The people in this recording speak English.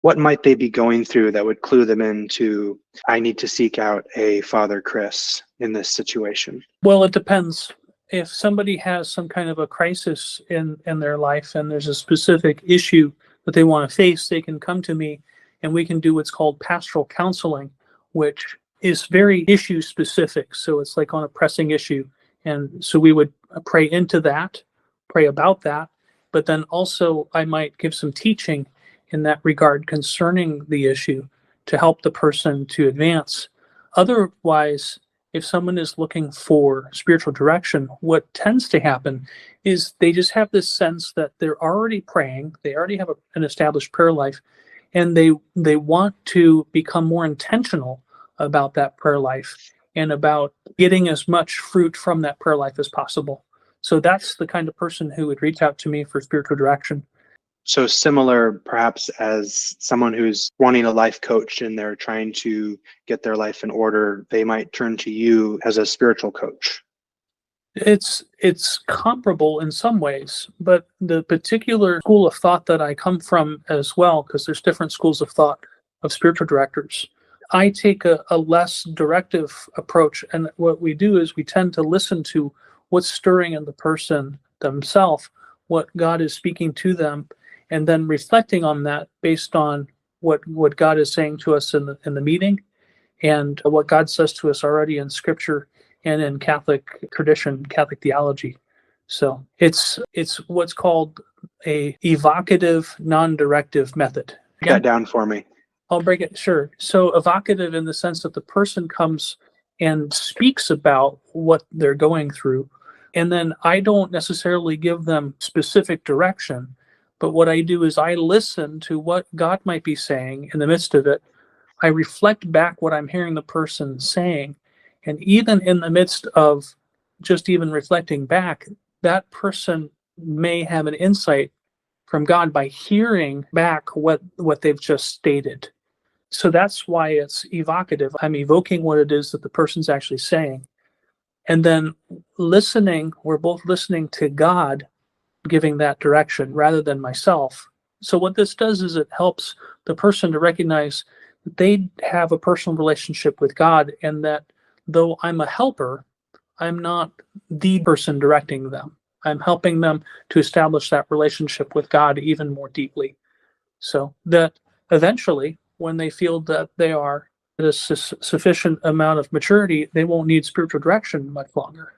what might they be going through that would clue them into, I need to seek out a Father Chris in this situation? Well, it depends. If somebody has some kind of a crisis in their life and there's a specific issue that they want to face, they can come to me and we can do what's called pastoral counseling, which is very issue specific. So it's like on a pressing issue. And so we would pray into that, pray about that, but then also I might give some teaching in that regard concerning the issue to help the person to advance. Otherwise, if someone is looking for spiritual direction, what tends to happen is they just have this sense that they're already praying, they already have an established prayer life, and they want to become more intentional about that prayer life and about getting as much fruit from that prayer life as possible. So that's the kind of person who would reach out to me for spiritual direction. So similar, perhaps, as someone who's wanting a life coach and they're trying to get their life in order, they might turn to you as a spiritual coach. It's comparable in some ways, but the particular school of thought that I come from as well, because there's different schools of thought of spiritual directors, I take a less directive approach. And what we do is we tend to listen to what's stirring in the person themselves, what God is speaking to them, and then reflecting on that based on what God is saying to us in the meeting and what God says to us already in Scripture and in Catholic tradition, Catholic theology. So it's what's called a evocative, non-directive method. Break that down for me. I'll break it, sure. So evocative in the sense that the person comes and speaks about what they're going through, and then I don't necessarily give them specific direction, but what I do is I listen to what God might be saying in the midst of it. I reflect back what I'm hearing the person saying. And even in the midst of just even reflecting back, that person may have an insight from God by hearing back what they've just stated. So that's why it's evocative. I'm evoking what it is that the person's actually saying. And then listening, we're both listening to God giving that direction rather than myself. So what this does is it helps the person to recognize that they have a personal relationship with God, and that though I'm a helper, I'm not the person directing them. I'm helping them to establish that relationship with God even more deeply. So that eventually, when they feel that they are at a sufficient amount of maturity, they won't need spiritual direction much longer.